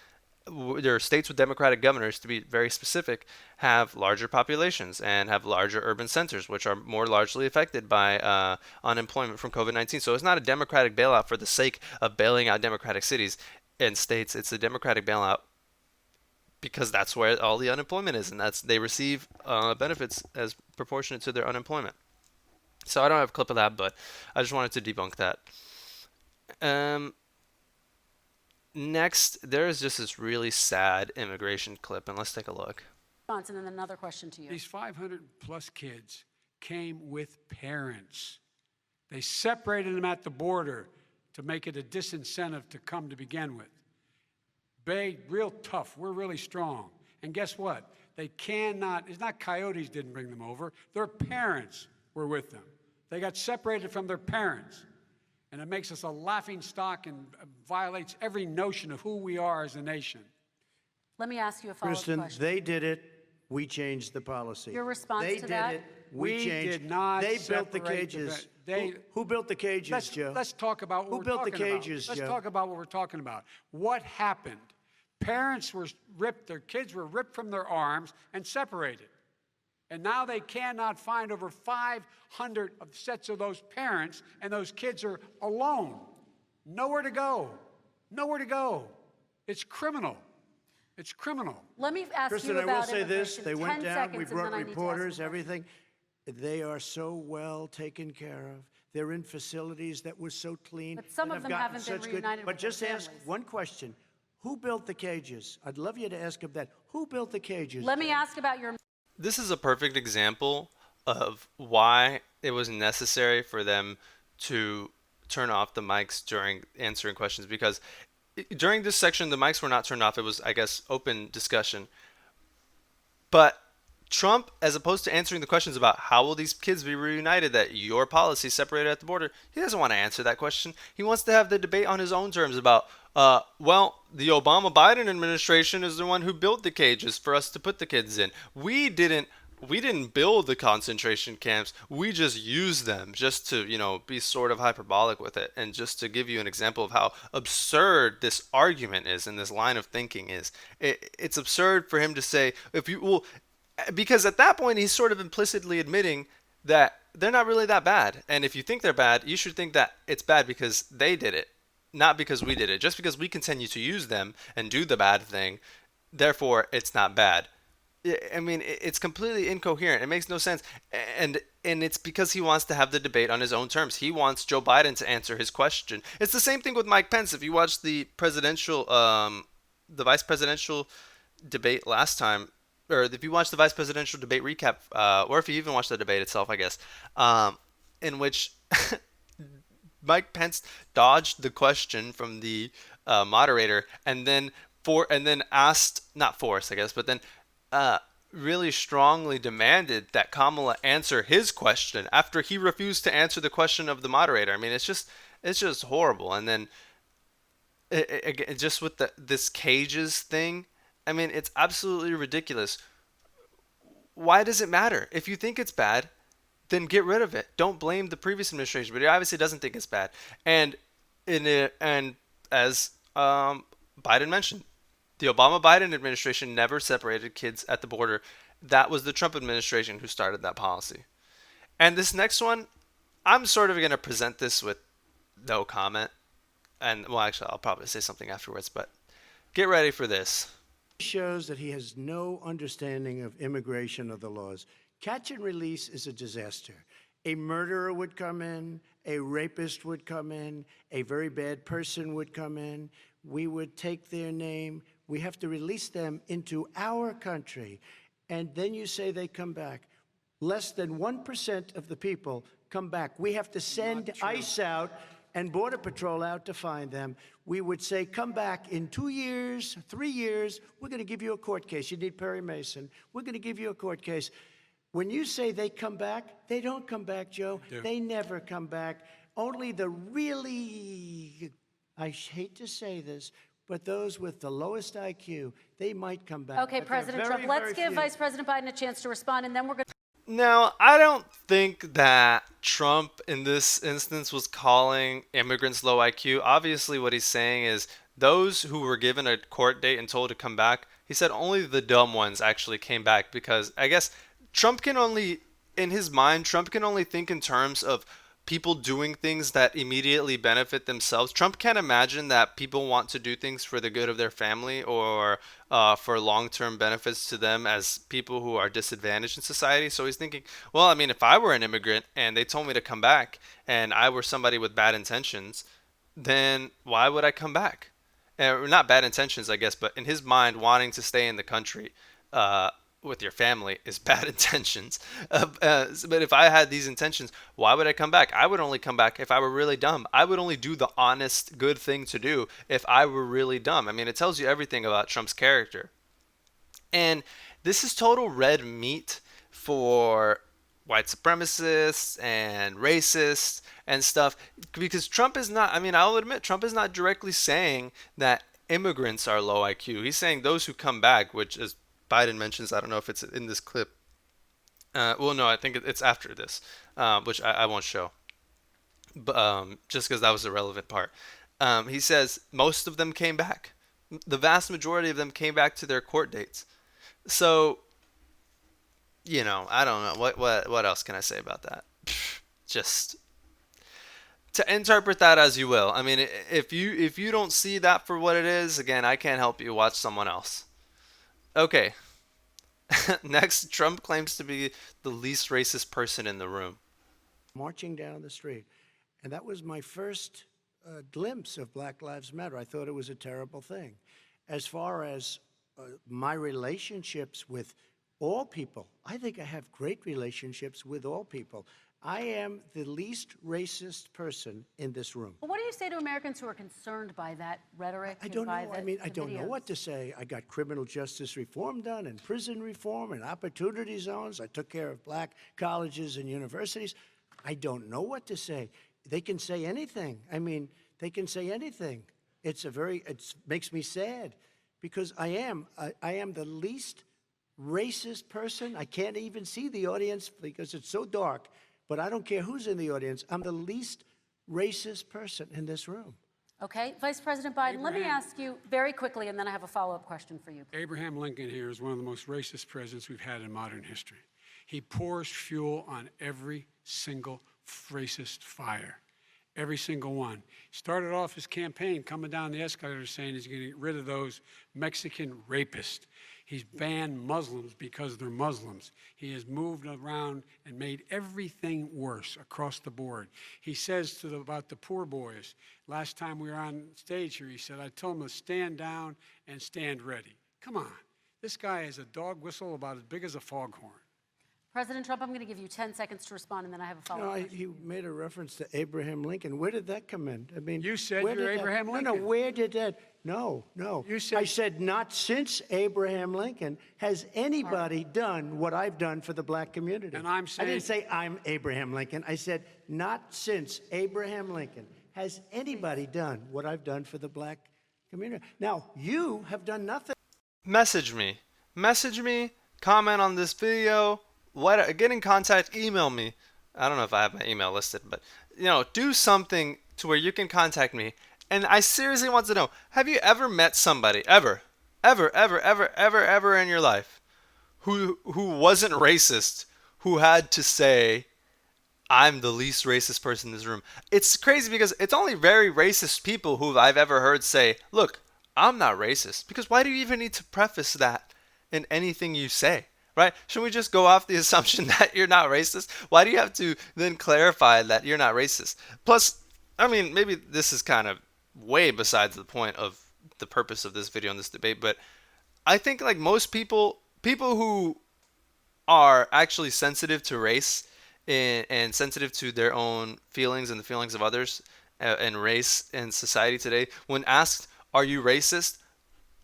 Speaker 1: there are states with Democratic governors, to be very specific, have larger populations and have larger urban centers, which are more largely affected by unemployment from COVID-19. So it's not a Democratic bailout for the sake of bailing out Democratic cities and states. It's a Democratic bailout because that's where all the unemployment is, and they receive benefits as proportionate to their unemployment. So I don't have a clip of that, but I just wanted to debunk that. Next, there is just this really sad immigration clip, and let's take a look.
Speaker 4: And then another question to you.
Speaker 3: These 500 plus kids came with parents. They separated them at the border to make it a disincentive to come to begin with. Real tough. We're really strong. And guess what? They cannot, it's not coyotes didn't bring them over. Their parents were with them. They got separated from their parents. And it makes us a laughing stock and violates every notion of who we are as a nation.
Speaker 4: Let me ask you a follow-up
Speaker 2: Kristen,
Speaker 4: question.
Speaker 2: they did it. We changed the policy.
Speaker 4: Your response
Speaker 2: they
Speaker 4: to that?
Speaker 2: They did it. We changed.
Speaker 3: Did not
Speaker 2: They built the
Speaker 3: separate
Speaker 2: cages.
Speaker 3: they,
Speaker 2: who built the cages, Joe?
Speaker 3: Let's talk about what
Speaker 2: Who
Speaker 3: we're
Speaker 2: built the
Speaker 3: talking
Speaker 2: cages,
Speaker 3: about.
Speaker 2: Joe?
Speaker 3: Let's talk about what we're talking about. What happened? Parents were ripped, their kids were ripped from their arms and separated. And now they cannot find over 500 sets of those parents, and those kids are alone. Nowhere to go. Nowhere to go. It's criminal. It's criminal.
Speaker 4: Let me ask
Speaker 2: Kristen,
Speaker 4: you
Speaker 2: I will
Speaker 4: about
Speaker 2: say this.
Speaker 4: immigration.
Speaker 2: They
Speaker 4: 10
Speaker 2: went down.
Speaker 4: seconds,
Speaker 2: We
Speaker 4: and
Speaker 2: brought
Speaker 4: then I need to ask
Speaker 2: reporters,
Speaker 4: you.
Speaker 2: everything. They are so well taken care of. They're in facilities that were so clean.
Speaker 4: But some
Speaker 2: that
Speaker 4: of
Speaker 2: have
Speaker 4: them
Speaker 2: gotten
Speaker 4: haven't been
Speaker 2: such
Speaker 4: reunited
Speaker 2: But
Speaker 4: with their
Speaker 2: just ask
Speaker 4: families.
Speaker 2: one question. Who built the cages? I'd love you to ask him that. Who built the cages?
Speaker 4: Let me ask about your
Speaker 1: This is a perfect example of why it was necessary for them to turn off the mics during answering questions, because during this section the mics were not turned off. It was, I guess, open discussion. But Trump, as opposed to answering the questions about how will these kids be reunited that your policy separated at the border, he doesn't want to answer that question. He wants to have the debate on his own terms about, well, the Obama-Biden administration is the one who built the cages for us to put the kids in. We didn't build the concentration camps. We just used them just to, be sort of hyperbolic with it, and just to give you an example of how absurd this argument is and this line of thinking is. It's absurd for him to say, because at that point he's sort of implicitly admitting that they're not really that bad. And if you think they're bad, you should think that it's bad because they did it, not because we did it. Just because we continue to use them and do the bad thing, therefore it's not bad. I mean, it's completely incoherent. It makes no sense, and it's because he wants to have the debate on his own terms. He wants Joe Biden to answer his question. It's the same thing with Mike Pence. If you watch the vice presidential debate last time, or if you watch the vice presidential debate recap, or if you even watch the debate itself, I guess, in which Mike Pence dodged the question from the moderator, and then asked, not forced, I guess, but then really strongly demanded that Kamala answer his question after he refused to answer the question of the moderator. I mean, it's just horrible. And then just with this cages thing, I mean, it's absolutely ridiculous. Why does it matter? If you think it's bad, then get rid of it. Don't blame the previous administration. But he obviously doesn't think it's bad. And as Biden mentioned, the Obama-Biden administration never separated kids at the border. That was the Trump administration who started that policy. And this next one, I'm sort of going to present this with no comment. And, well, actually, I'll probably say something afterwards, but get ready for this.
Speaker 2: Shows that he has no understanding of immigration or the laws. Catch and release is a disaster. A murderer would come in, a rapist would come in, a very bad person would come in. We would take their name. We have to release them into our country. And then you say they come back. Less than 1% of the people come back. We have to send ICE out and Border Patrol out to find them. We would say, come back in 2 years, 3 years. We're going to give you a court case. You need Perry Mason. We're going to give you a court case. When you say they come back, they don't come back, Joe. They never come back. Only the really, I hate to say this, but those with the lowest IQ, they might come back.
Speaker 4: Okay,
Speaker 2: But they're
Speaker 4: President
Speaker 2: very,
Speaker 4: Trump, let's
Speaker 2: very
Speaker 4: give
Speaker 2: few.
Speaker 4: Vice President Biden a chance to respond, and then we're going to.
Speaker 1: Now, I don't think that Trump in this instance was calling immigrants low IQ. Obviously, what he's saying is those who were given a court date and told to come back, he said only the dumb ones actually came back, because I guess in his mind, Trump can only think in terms of people doing things that immediately benefit themselves. Trump can't imagine that people want to do things for the good of their family, or for long-term benefits to them as people who are disadvantaged in society. So he's thinking, well, I mean, if I were an immigrant and they told me to come back and I were somebody with bad intentions, then why would I come back? Not bad intentions, I guess, but in his mind, wanting to stay in the country with your family is bad intentions. But if I had these intentions, why would I come back? I would only come back if I were really dumb. I would only do the honest, good thing to do if I were really dumb. I mean, it tells you everything about Trump's character. And this is total red meat for white supremacists and racists and stuff, because Trump is not, I mean, I'll admit, Trump is not directly saying that immigrants are low IQ. He's saying those who come back, which is Biden mentions. I don't know if it's in this clip. Well, no, I think it's after this, which I won't show. But just because that was the relevant part. He says most of them came back. The vast majority of them came back to their court dates. So, I don't know. What else can I say about that? Just to interpret that as you will. I mean, if you don't see that for what it is, again, I can't help you. Watch someone else. Okay. Next, Trump claims to be the least racist person in the room.
Speaker 2: marching down the street. And that was my first glimpse of Black Lives Matter. I thought it was a terrible thing. As far as my relationships with all people, I think I have great relationships with all people. I am the least racist person in this room.
Speaker 4: But what do you say to Americans who are concerned by that rhetoric?
Speaker 2: I
Speaker 4: and
Speaker 2: don't
Speaker 4: by
Speaker 2: know. I mean, I
Speaker 4: the
Speaker 2: don't know
Speaker 4: videos?
Speaker 2: what to say. I got criminal justice reform done and prison reform and opportunity zones. I took care of black colleges and universities. I don't know what to say. They can say anything. I mean, they can say anything. It makes me sad because I am the least racist person. I can't even see the audience because it's so dark, but I don't care who's in the audience. I'm the least racist person in this room.
Speaker 4: Okay, Vice President Biden, let me ask you very quickly, and then I have a follow-up question for you.
Speaker 3: Abraham Lincoln here is one of the most racist presidents we've had in modern history. He pours fuel on every single racist fire, every single one. Started off his campaign coming down the escalator saying he's going to get rid of those Mexican rapists. He's banned Muslims because they're Muslims. He has moved around and made everything worse across the board. He says about the poor boys, last time we were on stage here, he said, I told them to stand down and stand ready. Come on. This guy has a dog whistle about as big as a foghorn.
Speaker 4: President Trump, I'm going to give you 10 seconds to respond, and then I have a follow-up question.
Speaker 2: He made a reference to Abraham Lincoln. Where did that come in? I mean,
Speaker 3: You said
Speaker 2: where
Speaker 3: you're
Speaker 2: did that-
Speaker 3: Abraham
Speaker 2: No,
Speaker 3: Lincoln.
Speaker 2: where did that? No.
Speaker 3: You said-
Speaker 2: I said not since Abraham Lincoln has anybody done what I've done for the black community.
Speaker 3: And I'm
Speaker 2: I didn't
Speaker 3: saying-
Speaker 2: say I'm Abraham Lincoln. I said not since Abraham Lincoln has anybody done what I've done for the black community. Now, you have done nothing.
Speaker 1: Message me. Message me. Comment on this video. Get in contact. Email me. I don't know if I have my email listed, but do something to where you can contact me. And I seriously want to know: have you ever met somebody ever in your life who wasn't racist, who had to say, I'm the least racist person in this room? It's crazy because it's only very racist people who I've ever heard say, look, I'm not racist. Because why do you even need to preface that in anything you say? Right? Shouldn't we just go off the assumption that you're not racist? Why do you have to then clarify that you're not racist? Plus, I mean, maybe this is kind of way besides the point of the purpose of this video and this debate, but I think like most people who are actually sensitive to race and sensitive to their own feelings and the feelings of others and race in society today, when asked, are you racist?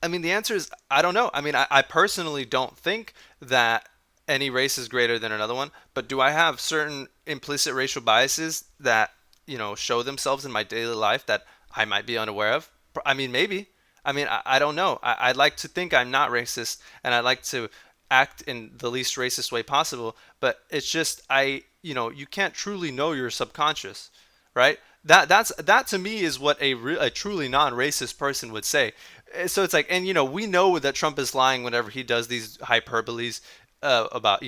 Speaker 1: I mean, the answer is, I don't know. I mean, I personally don't think that any race is greater than another one, but do I have certain implicit racial biases that, show themselves in my daily life that I might be unaware of? I mean, maybe. I mean, I don't know. I'd like to think I'm not racist, and I'd like to act in the least racist way possible, but it's just, you can't truly know your subconscious, right? That to me is what a truly non-racist person would say. So it's like, and we know that Trump is lying whenever he does these hyperboles about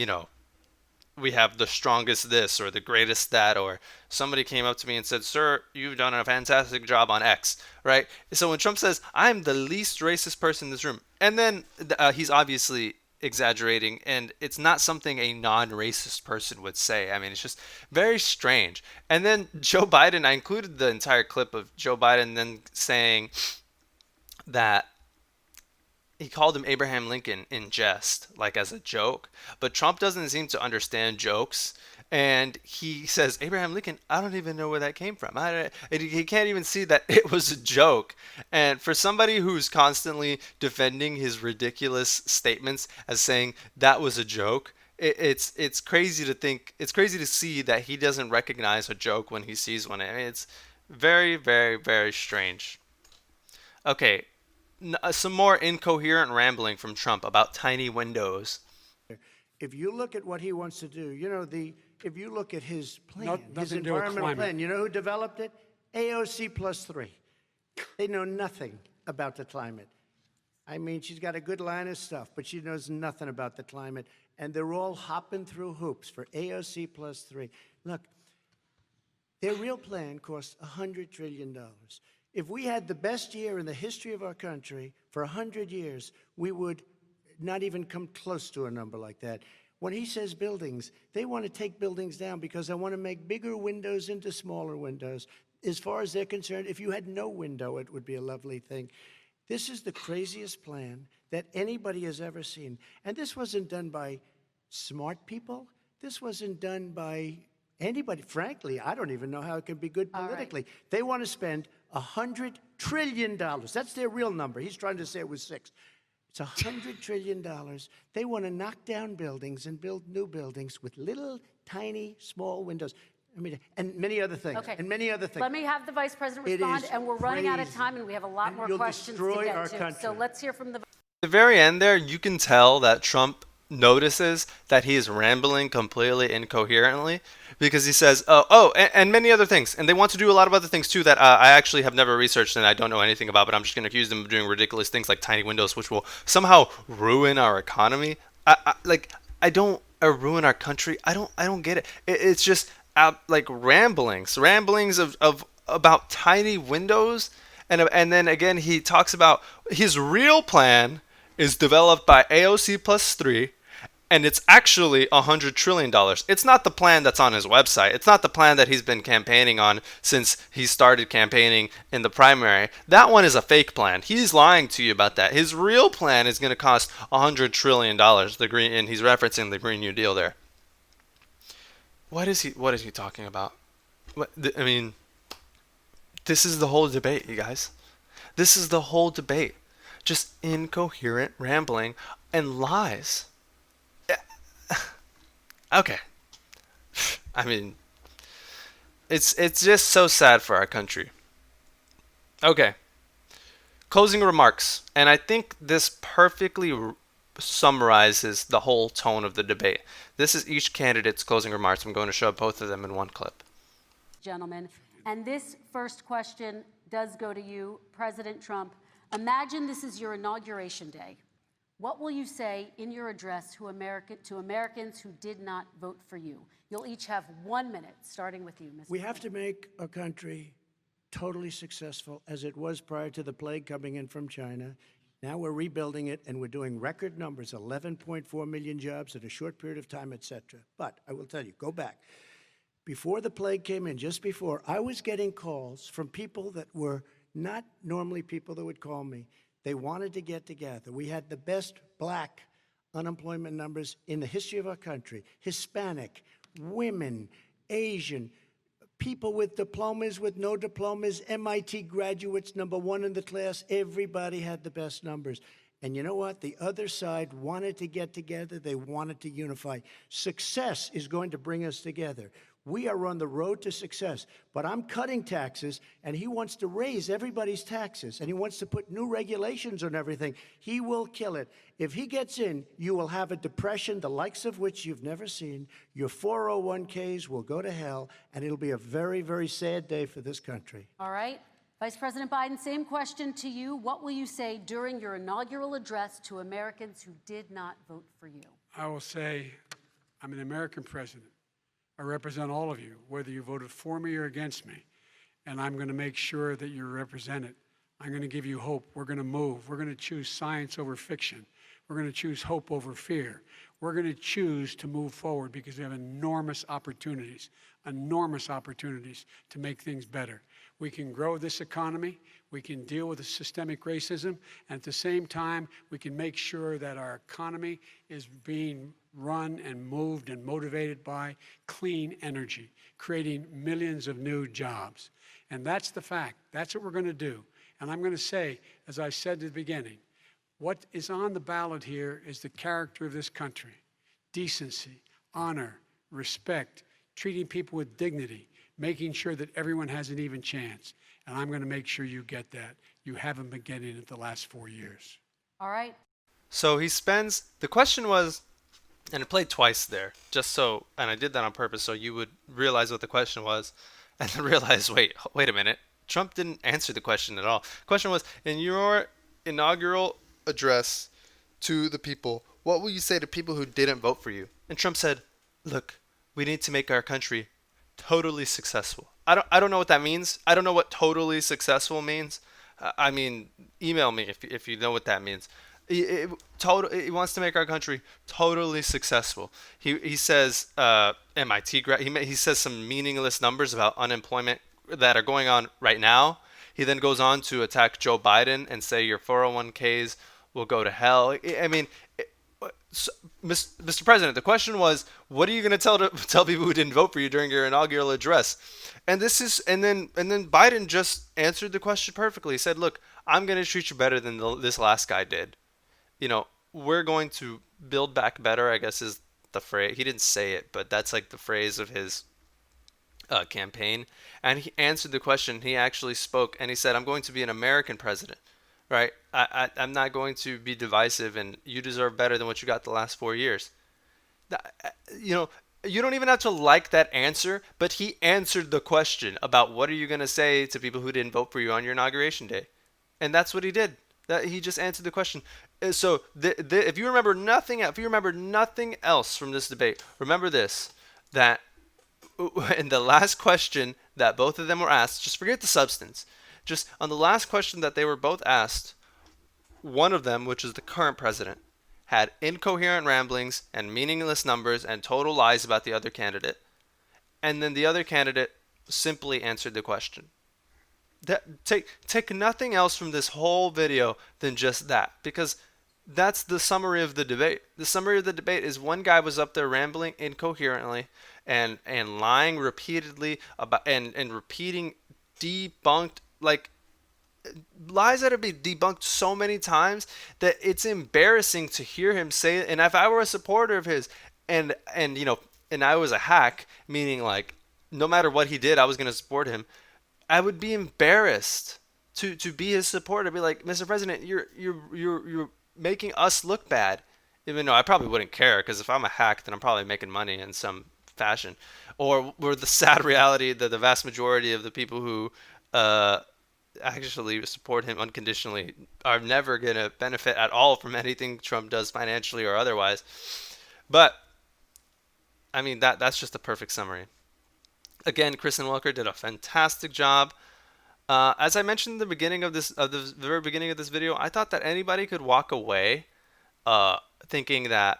Speaker 1: we have the strongest this or the greatest that, or somebody came up to me and said, sir, you've done a fantastic job on X, right? So when Trump says, I'm the least racist person in this room, and then he's obviously exaggerating, and it's not something a non-racist person would say. I mean, it's just very strange. And then Joe Biden, I included the entire clip of Joe Biden then saying that he called him Abraham Lincoln in jest, like as a joke. But Trump doesn't seem to understand jokes. And he says, Abraham Lincoln, I don't even know where that came from. He can't even see that it was a joke. And for somebody who's constantly defending his ridiculous statements as saying that was a joke, it's crazy to think, it's crazy to see that he doesn't recognize a joke when he sees one. I mean, it's very, very, very strange. Okay, some more incoherent rambling from Trump about tiny windows.
Speaker 2: If you look at what he wants to do, if you look at his plan, his
Speaker 3: nothing to do with
Speaker 2: environmental
Speaker 3: climate.
Speaker 2: plan, you know who developed it? AOC +3. They know nothing about the climate. I mean, she's got a good line of stuff, but she knows nothing about the climate. And they're all hopping through hoops for AOC +3. Look, their real plan cost $100 trillion. If we had the best year in the history of our country for 100 years, we would not even come close to a number like that. When he says buildings, they want to take buildings down because they want to make bigger windows into smaller windows. As far as they're concerned, if you had no window, it would be a lovely thing. This is the craziest plan that anybody has ever seen. And this wasn't done by smart people. This wasn't done by anybody. Frankly, I don't even know how it can be good politically. They want to spend $100 trillion. That's their real number. He's trying to say it was six. It's $100 trillion. They want to knock down buildings and build new buildings with little, tiny, small windows. I mean, and many other things.
Speaker 4: Okay.
Speaker 2: And many other things.
Speaker 4: Let me have the Vice President
Speaker 2: It
Speaker 4: respond,
Speaker 2: is
Speaker 4: and we're running out of
Speaker 2: crazy.
Speaker 4: time, and we have a lot
Speaker 2: And
Speaker 4: more
Speaker 2: you'll
Speaker 4: questions to
Speaker 2: destroy
Speaker 4: get
Speaker 2: our
Speaker 4: to.
Speaker 2: country.
Speaker 4: So let's hear from the
Speaker 1: The very end there, you can tell that Trump notices that he is rambling completely incoherently because he says, and many other things. And they want to do a lot of other things too that I actually have never researched and I don't know anything about, but I'm just going to accuse them of doing ridiculous things like tiny windows, which will somehow ruin our economy. I don't ruin our country. I don't get it. It's just like ramblings of about tiny windows. And then again, he talks about his real plan is developed by AOC plus 3, and it's actually $100 trillion. It's not the plan that's on his website. It's not the plan that he's been campaigning on since he started campaigning in the primary. That one is a fake plan. He's lying to you about that. His real plan is going to cost $100 trillion. And he's referencing the Green New Deal there. What is he talking about? I mean, this is the whole debate, you guys. This is the whole debate. Just incoherent rambling and lies. Okay. I mean, it's just so sad for our country. Okay. Closing remarks. And I think this perfectly summarizes the whole tone of the debate. This is each candidate's closing remarks. I'm going to show both of them in one clip.
Speaker 4: gentlemen. And this first question does go to you, President Trump. Imagine this is your inauguration day. What will you say in your address to Americans who did not vote for you? You'll each have 1 minute, starting with you, Mr.
Speaker 2: We have to make our country totally successful as it was prior to the plague coming in from China. Now we're rebuilding it, and we're doing record numbers, 11.4 million jobs in a short period of time, et cetera. But I will tell you, go back. Before the plague came in, just before, I was getting calls from people that were not normally people that would call me. They wanted to get together. We had the best black unemployment numbers in the history of our country. Hispanic, women, Asian, people with diplomas, with no diplomas, MIT graduates, #1 in the class. Everybody had the best numbers. And you know what? The other side wanted to get together. They wanted to unify. Success is going to bring us together. We are on the road to success, but I'm cutting taxes, and he wants to raise everybody's taxes, and he wants to put new regulations on everything. He will kill it. If he gets in, you will have a depression, the likes of which you've never seen. Your 401ks will go to hell, and it'll be a very, very sad day for this country.
Speaker 4: All right. Vice President Biden, same question to you. What will you say during your inaugural address to Americans who did not vote for you?
Speaker 3: I will say, I'm an American president. I represent all of you, whether you voted for me or against me. And I'm going to make sure that you're represented. I'm going to give you hope. We're going to move. We're going to choose science over fiction. We're going to choose hope over fear. We're going to choose to move forward because we have enormous opportunities to make things better. We can grow this economy. We can deal with the systemic racism. And at the same time, we can make sure that our economy is being run and moved and motivated by clean energy, creating millions of new jobs. And that's the fact. That's what we're going to do. And I'm going to say, as I said at the beginning, what is on the ballot here is the character of this country: decency, honor, respect, treating people with dignity, making sure that everyone has an even chance. And I'm going to make sure you get that. You haven't been getting it the last 4 years.
Speaker 4: All right.
Speaker 1: So the question was, and it played twice there, and I did that on purpose so you would realize what the question was, and then realize, wait a minute, Trump didn't answer the question at all. The question was, in your inaugural address to the people, what will you say to people who didn't vote for you? And Trump said, look, we need to make our country totally successful. I don't know what that means. I don't know what totally successful means. I mean, email me if you know what that means. He wants to make our country totally successful. He says MIT he says some meaningless numbers about unemployment that are going on right now. He then goes on to attack Joe Biden and say your 401ks will go to hell. I mean, so, Mr. President, the question was, what are you going to tell people who didn't vote for you during your inaugural address? And then Biden just answered the question perfectly. He said, "Look, I'm going to treat you better than this last guy did. We're going to build back better." I guess is the phrase. He didn't say it, but that's like the phrase of his campaign. And he answered the question. He actually spoke and he said, "I'm going to be an American president." Right? I'm not going to be divisive, and you deserve better than what you got the last 4 years. You know, you don't even have to like that answer, but he answered the question about what are you going to say to people who didn't vote for you on your inauguration day, and that's what he did. That he just answered the question. So if you remember nothing else from this debate, remember this: that in the last question that both of them were asked, just forget the substance. Just on the last question that they were both asked, one of them, which is the current president, had incoherent ramblings and meaningless numbers and total lies about the other candidate. And then the other candidate simply answered the question. Take nothing else from this whole video than just that, because that's the summary of the debate. The summary of the debate is one guy was up there rambling incoherently and lying repeatedly about and repeating debunked, like, lies that have been debunked so many times that it's embarrassing to hear him say it. And if I were a supporter of his and I was a hack, meaning like no matter what he did I was going to support him, I would be embarrassed to be his supporter. Be like, Mr. President, you're making us look bad. Even though I probably wouldn't care, because if I'm a hack, then I'm probably making money in some fashion. Or the sad reality that the vast majority of the people who actually support him unconditionally are never going to benefit at all from anything Trump does financially or otherwise. But I mean, that's just a perfect summary. Again, Kristen Welker did a fantastic job. As I mentioned in the beginning of the very beginning of this video, I thought that anybody could walk away thinking that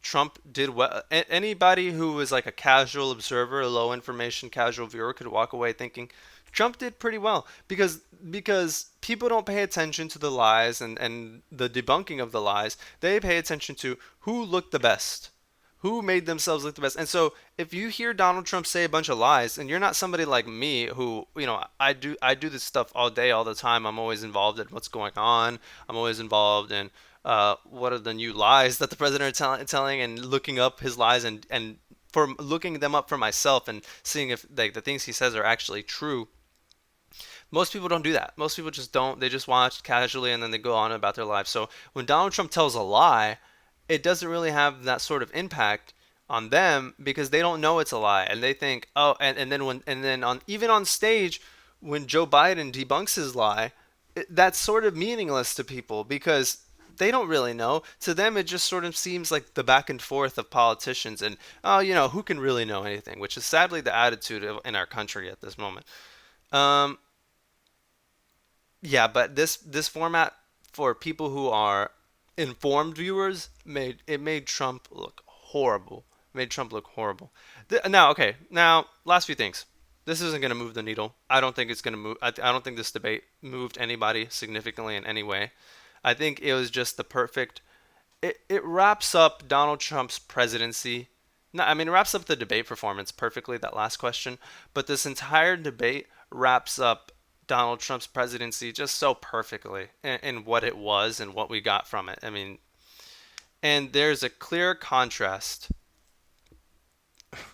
Speaker 1: Trump did well. Anybody who was like a casual observer, a low information casual viewer, could walk away thinking Trump did pretty well, because people don't pay attention to the lies and the debunking of the lies. They pay attention to who looked the best, who made themselves look the best. And so if you hear Donald Trump say a bunch of lies, and you're not somebody like me who, I do this stuff all day, all the time. I'm always involved in what's going on. I'm always involved in what are the new lies that the president is telling, and looking up his lies, and for looking them up for myself and seeing if like the things he says are actually true. Most people don't do that. Most people just don't. They just watch casually and then they go on about their lives. So when Donald Trump tells a lie, it doesn't really have that sort of impact on them, because they don't know it's a lie, and they think, oh, and then on even on stage when Joe Biden debunks his lie, that's sort of meaningless to people because they don't really know. To them, it just sort of seems like the back and forth of politicians, and oh, who can really know anything, which is sadly the attitude in our country at this moment. Um, yeah, but this format for people who are informed viewers made Trump look horrible. Made Trump look horrible. Now, okay, now last few things. This isn't going to move the needle. I don't think it's going to move. I don't think this debate moved anybody significantly in any way. I think it was just the perfect. It wraps up Donald Trump's presidency. No, I mean, it wraps up the debate performance perfectly, that last question. But this entire debate wraps up Donald Trump's presidency just so perfectly in what it was and what we got from it. I mean, and there's a clear contrast.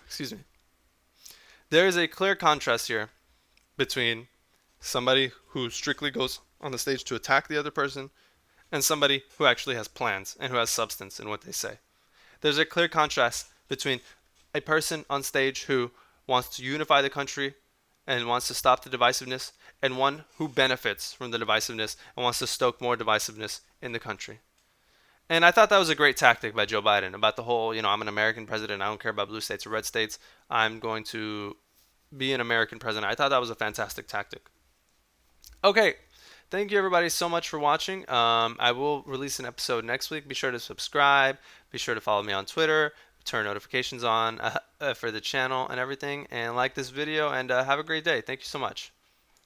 Speaker 1: Excuse me. There is a clear contrast here between somebody who strictly goes on the stage to attack the other person and somebody who actually has plans and who has substance in what they say. There's a clear contrast between a person on stage who wants to unify the country and wants to stop the divisiveness, and one who benefits from the divisiveness and wants to stoke more divisiveness in the country. And I thought that was a great tactic by Joe Biden about the whole, I'm an American president. I don't care about blue states or red states. I'm going to be an American president. I thought that was a fantastic tactic. Okay, thank you everybody so much for watching. I will release an episode next week. Be sure to subscribe. Be sure to follow me on Twitter. Turn notifications on for the channel and everything. And like this video. And have a great day. Thank you so much.